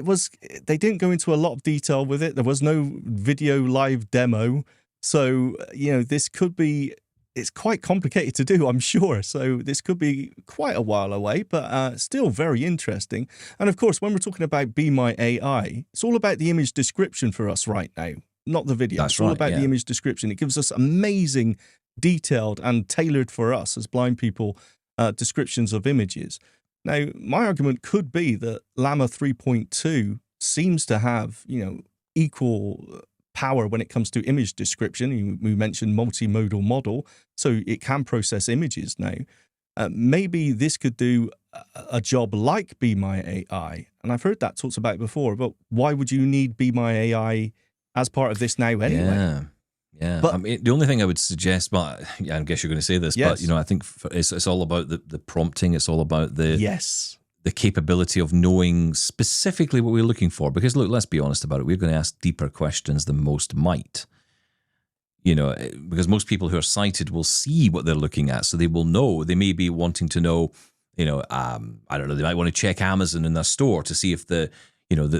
they didn't go into a lot of detail with it. There was no video live demo. So, this could be, it's quite complicated to do, I'm sure. So this could be quite a while away, but still very interesting. And of course, when we're talking about Be My AI, it's all about the image description for us right now, not the video. That's it's all right, about the image description. It gives us amazing, detailed and tailored for us as blind people descriptions of images. Now, my argument could be that Llama 3.2 seems to have, equal power when it comes to image description. We mentioned multimodal model, so it can process images now. Maybe this could do a job like Be My AI, and I've heard that talked about before, but why would you need Be My AI as part of this now anyway? Yeah, but, I mean, the only thing I would suggest, but I guess you're going to say this, yes. but I think it's all about the prompting. It's all about the capability of knowing specifically what we're looking for. Because look, let's be honest about it. We're going to ask deeper questions than most might. Because most people who are sighted will see what they're looking at, so they will know. They may be wanting to know, I don't know. They might want to check Amazon in their store to see if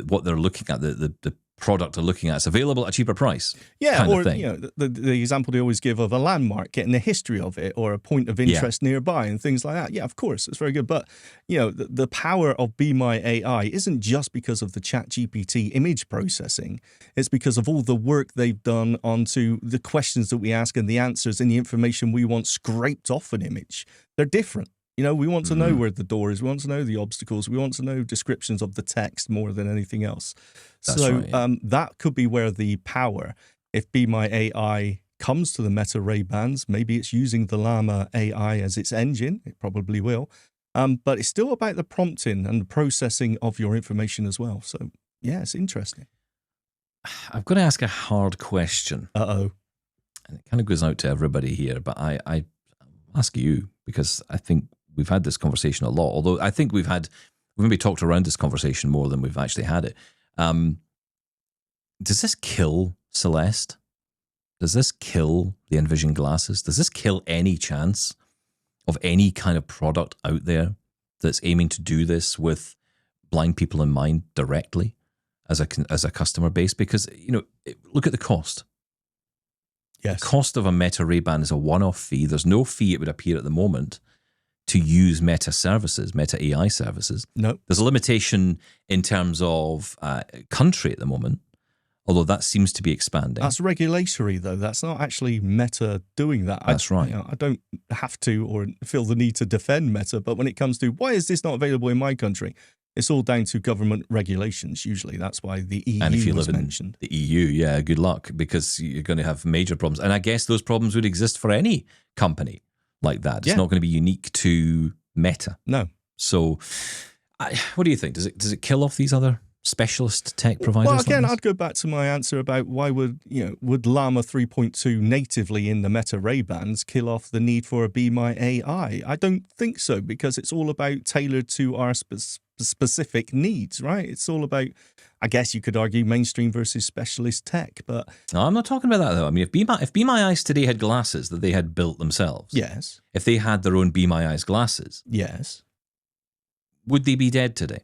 what they're looking at, the product they're looking at is available at a cheaper price. Yeah, or the example they always give of a landmark, getting the history of it, or a point of interest nearby and things like that. Yeah, of course, it's very good. But the power of Be My AI isn't just because of the ChatGPT image processing. It's because of all the work they've done onto the questions that we ask and the answers and the information we want scraped off an image. They're different. We want to know where the door is. We want to know the obstacles. We want to know descriptions of the text more than anything else. That's right, yeah. That could be where the power, if Be My AI comes to the Meta Ray-Bans, maybe it's using the Llama AI as its engine. It probably will. But it's still about the prompting and the processing of your information as well. So, yeah, it's interesting. I'm going to ask a hard question. Uh-oh. And it kind of goes out to everybody here, but I ask you because I think we've had this conversation a lot, although I think we've maybe talked around this conversation more than we've actually had it. Does this kill Celeste? Does this kill the Envision glasses? Does this kill any chance of any kind of product out there that's aiming to do this with blind people in mind directly as a customer base? Because, look at the cost. Yes. The cost of a Meta Ray-Ban is a one-off fee. There's no fee, it would appear at the moment, to use Meta services, Meta AI services. No. There's a limitation in terms of country at the moment, although that seems to be expanding. That's regulatory, though. That's not actually Meta doing that. That's right. I don't have to or feel the need to defend Meta, but when it comes to why is this not available in my country? It's all down to government regulations. Usually, that's why the EU and if you was live mentioned. in the EU, yeah, good luck, because you're going to have major problems. And I guess those problems would exist for any company like that. It's not going to be unique to Meta. No. So, what do you think? Does it kill off these other specialist tech providers? Well, again, like I'd go back to my answer about why would Llama 3.2 natively in the Meta Ray-Bans kill off the need for a Be My AI? I don't think so, because it's all about tailored to our specific needs, right? It's all about, I guess you could argue, mainstream versus specialist tech, but... No, I'm not talking about that, though. I mean, if Be My Eyes today had glasses that they had built themselves... Yes. If they had their own Be My Eyes glasses... Yes. Would they be dead today?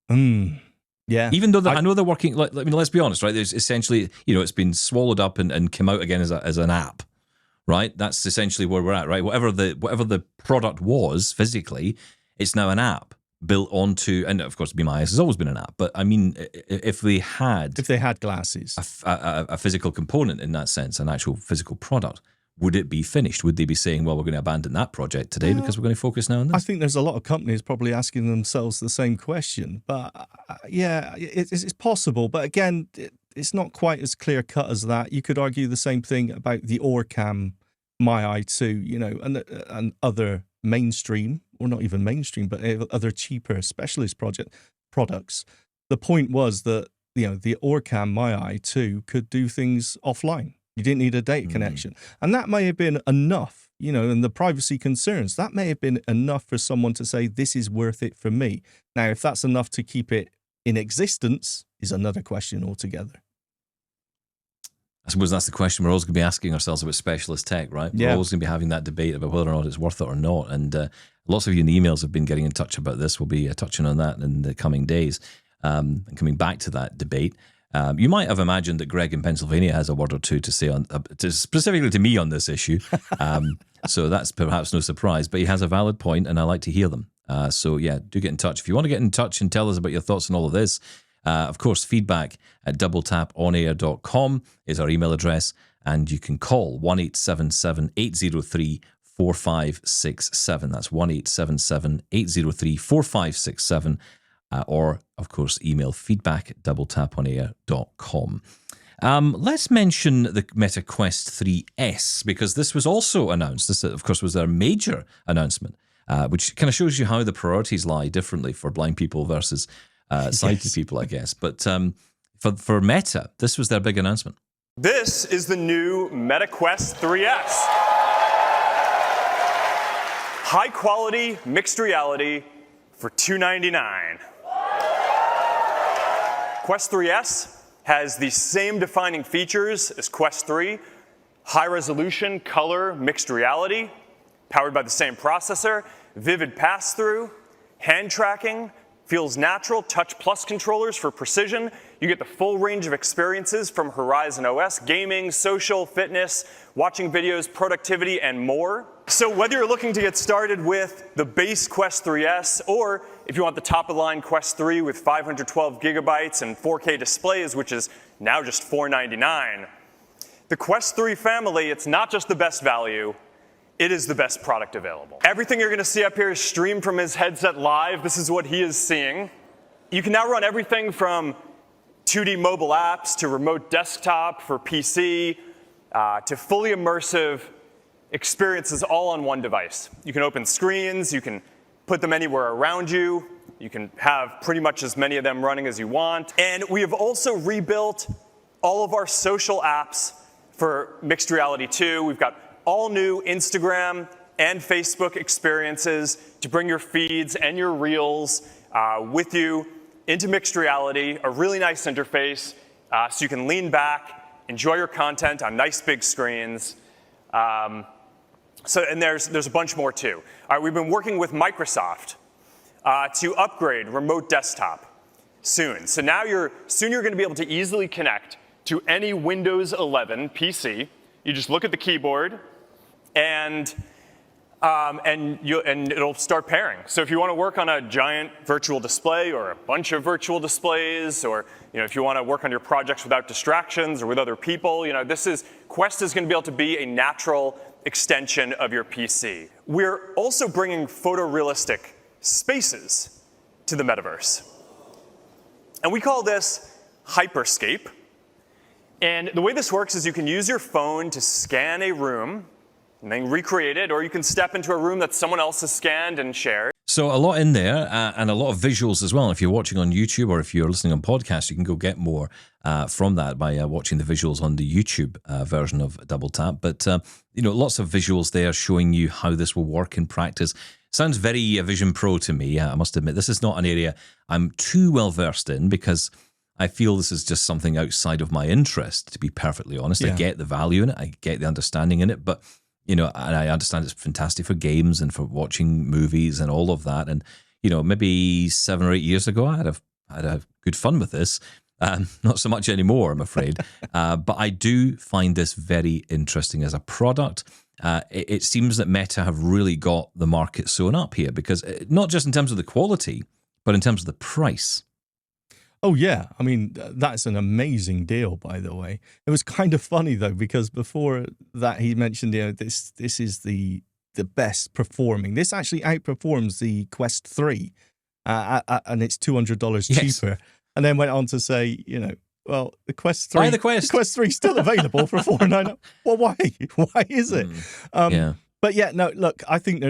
Yeah. Even though I know they're working... I mean, let's be honest, right? There's essentially, it's been swallowed up and come out again as an app, right? That's essentially where we're at, right? Whatever the product was physically, it's now an app built onto... And, of course, Be My Eyes has always been an app. But, I mean, if they had glasses, a physical component in that sense, an actual physical product, would it be finished? Would they be saying, well, we're going to abandon that project today because we're going to focus now on this? I think there's a lot of companies probably asking themselves the same question. But yeah, it's possible. But again, it's not quite as clear cut as that. You could argue the same thing about the Orcam My Eye 2, and other mainstream, or not even mainstream, but other cheaper specialist products. The point was that, the Orcam My Eye 2 could do things offline. You didn't need a data connection. And that may have been enough, and the privacy concerns, that may have been enough for someone to say, this is worth it for me. Now, if that's enough to keep it in existence is another question altogether. I suppose that's the question we're always going to be asking ourselves about specialist tech, right? Yeah. We're always going to be having that debate about whether or not it's worth it or not. And lots of you in the emails have been getting in touch about this. We'll be touching on that in the coming days and coming back to that debate. You might have imagined that Greg in Pennsylvania has a word or two to say specifically to me on this issue. So that's perhaps no surprise, but he has a valid point and I like to hear them. So yeah, do get in touch. If you want to get in touch and tell us about your thoughts on all of this, of course, feedback at doubletaponair.com is our email address, and you can call 1-877-803-4567. That's 1-877-803-4567. Or, of course, email feedback at doubletaponair.com. Let's mention the MetaQuest 3S, because this was also announced. This, of course, was their major announcement, which kind of shows you how the priorities lie differently for blind people versus sighted people, I guess. But for Meta, this was their big announcement. This is the new MetaQuest 3S. High quality mixed reality for $299. Quest 3S has the same defining features as Quest 3, high resolution, color, mixed reality, powered by the same processor, vivid pass-through, hand tracking, feels natural, Touch Plus controllers for precision. You get the full range of experiences from Horizon OS, gaming, social, fitness, watching videos, productivity, and more. So whether you're looking to get started with the base Quest 3S, or if you want the top-of-the-line Quest 3 with 512 gigabytes and 4K displays, which is now just $499, the Quest 3 family, it's not just the best value, it is the best product available. Everything you're going to see up here is streamed from his headset live. This is what he is seeing. You can now run everything from 2D mobile apps to remote desktop for PC to fully immersive experiences all on one device. You can open screens, you can put them anywhere around you, you can have pretty much as many of them running as you want. And we have also rebuilt all of our social apps for mixed reality too. We've got all new Instagram and Facebook experiences to bring your feeds and your reels with you into mixed reality, a really nice interface so you can lean back, enjoy your content on nice big screens. And there's a bunch more too. All right, we've been working with Microsoft to upgrade remote desktop soon. So now you're going to be able to easily connect to any Windows 11 PC. You just look at the keyboard, and it'll start pairing. So if you want to work on a giant virtual display or a bunch of virtual displays, or if you want to work on your projects without distractions or with other people, Quest is going to be able to be a natural extension of your PC. We're also bringing photorealistic spaces to the metaverse. And we call this hyperscape. And the way this works is you can use your phone to scan a room and then recreate it, or you can step into a room that someone else has scanned and shared. So a lot in there and a lot of visuals as well. If you're watching on YouTube or if you're listening on podcast, you can go get more from that by watching the visuals on the YouTube version of Double Tap. But, lots of visuals there showing you how this will work in practice. Sounds very Vision Pro to me. I must admit, this is not an area I'm too well versed in because I feel this is just something outside of my interest, to be perfectly honest. Yeah. I get the value in it. I get the understanding in it. But and I understand it's fantastic for games and for watching movies and all of that. And, maybe 7 or 8 years ago, I had a good fun with this. Not so much anymore, I'm afraid. But I do find this very interesting as a product. It seems that Meta have really got the market sewn up here because not just in terms of the quality, but in terms of the price. Oh, yeah. I mean, that's an amazing deal, by the way. It was kind of funny, though, because before that he mentioned, this is the best performing. This actually outperforms the Quest 3, and it's $200 cheaper. And then went on to say, well, the Quest 3... Buy the Quest. The Quest 3 is still available for $499. Well, why? Why is it? Yeah. But yeah, no, look, I think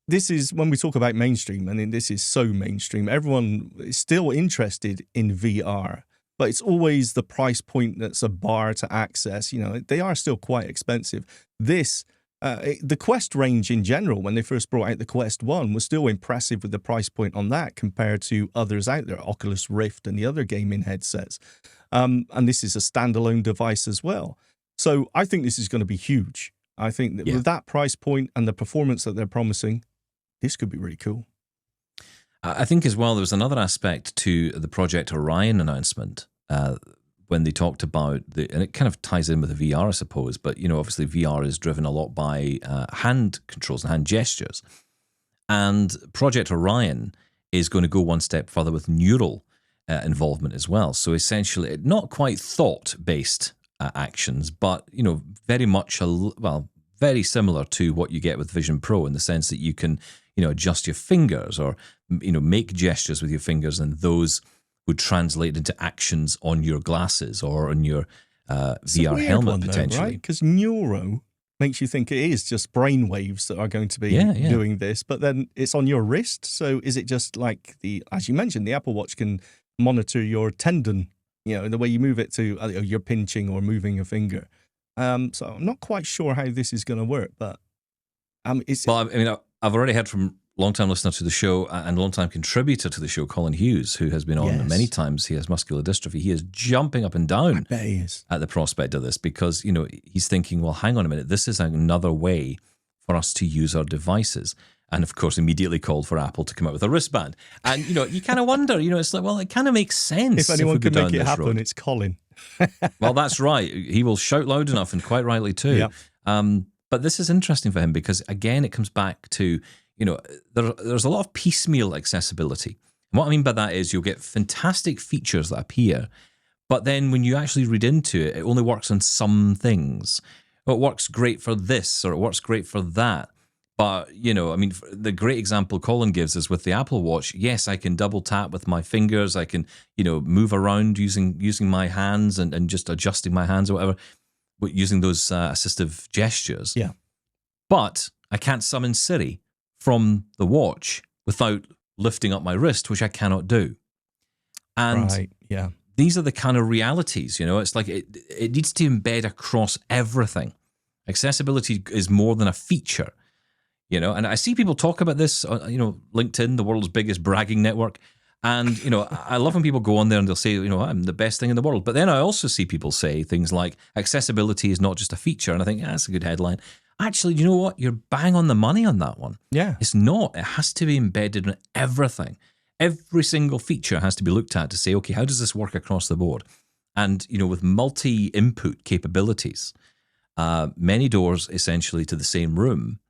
this is, when we talk about mainstream, I mean, this is so mainstream. Everyone is still interested in VR, but it's always the price point that's a bar to access. They are still quite expensive. The Quest range in general, when they first brought out the Quest 1, was still impressive with the price point on that compared to others out there, Oculus Rift and the other gaming headsets. And this is a standalone device as well. So I think this is going to be huge. I think that with that price point and the performance that they're promising, this could be really cool. I think as well, there was another aspect to the Project Orion announcement when they talked about and it kind of ties in with the VR, I suppose, but, obviously VR is driven a lot by hand controls and hand gestures. And Project Orion is going to go one step further with neural involvement as well. So essentially, not quite thought-based actions, but, very much, very similar to what you get with Vision Pro in the sense that you can, adjust your fingers or, make gestures with your fingers, and those would translate into actions on your glasses or on your VR helmet potentially. Right? Because neuro makes you think it is just brain waves that are going to be doing this, but then it's on your wrist. So is it just like as you mentioned, the Apple Watch can monitor your tendon, the way you move it to you're pinching or moving a finger. So I'm not quite sure how this is going to work, but I've already heard from long-time listener to the show and long-time contributor to the show, Colin Hughes, who has been on many times. He has muscular dystrophy. He is jumping up and down I bet he is. At the prospect of this because, he's thinking, well, hang on a minute, this is another way for us to use our devices. And, of course, immediately called for Apple to come out with a wristband. And, you kind of wonder, it's like, well, it kind of makes sense. If anyone could make it happen, it's Colin. Well, that's right. He will shout loud enough, and quite rightly too. Yep. But this is interesting for him because, again, it comes back to, there's a lot of piecemeal accessibility. And what I mean by that is you'll get fantastic features that appear, but then when you actually read into it, it only works on some things. Well, it works great for this or it works great for that. But, the great example Colin gives is with the Apple Watch. Yes, I can double tap with my fingers. I can, move around using my hands and just adjusting my hands or whatever, using those assistive gestures. Yeah. But I can't summon Siri from the watch without lifting up my wrist, which I cannot do. And these are the kind of realities, it's like it needs to embed across everything. Accessibility is more than a feature. And I see people talk about this, LinkedIn, the world's biggest bragging network. And, I love when people go on there and they'll say, I'm the best thing in the world. But then I also see people say things like accessibility is not just a feature. And I think that's a good headline. Actually, you know what? You're bang on the money on that one. Yeah. It's not. It has to be embedded in everything. Every single feature has to be looked at to say, okay, how does this work across the board? And, with multi-input capabilities, many doors essentially to the same room,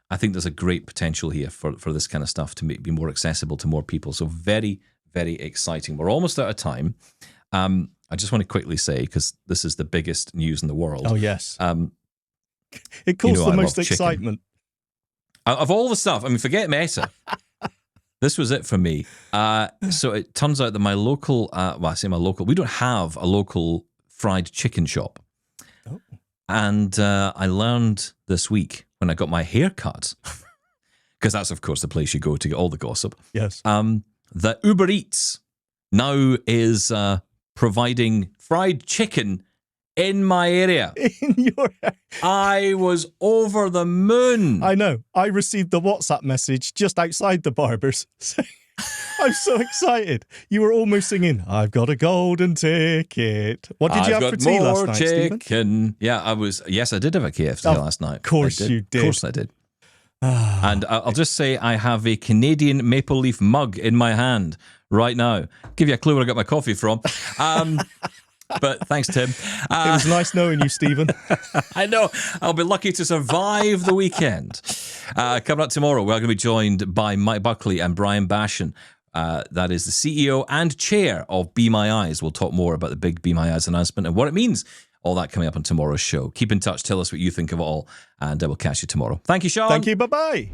I think there's a great potential here for this kind of stuff to be more accessible to more people. So very, very exciting. We're almost out of time. I just want to quickly say, because this is the biggest news in the world. Oh, yes. It caused the most excitement. Of all the stuff, forget Meta. This was it for me. So it turns out that my local, I say my local, we don't have a local fried chicken shop. Oh. And I learned this week when I got my hair cut, because that's, of course, the place you go to get all the gossip. Yes. That Uber Eats now is providing fried chicken in my area. In your area. I was over the moon. I know. I received the WhatsApp message just outside the barber's. I'm so excited. You were almost singing, I've got a golden ticket. What did you have for tea last night, Stephen? Chicken. Yeah, I was. Yes, I did have a KFC last night. Of course you did. Of course I did. And I'll just say I have a Canadian maple leaf mug in my hand right now. Give you a clue where I got my coffee from. But thanks, Tim. It was nice knowing you, Stephen. I know. I'll be lucky to survive the weekend. Coming up tomorrow, we're going to be joined by Mike Buckley and Brian Bashan. That is the CEO and chair of Be My Eyes. We'll talk more about the big Be My Eyes announcement and what it means. All that coming up on tomorrow's show. Keep in touch. Tell us what you think of it all. And we'll catch you tomorrow. Thank you, Shaun. Thank you. Bye-bye.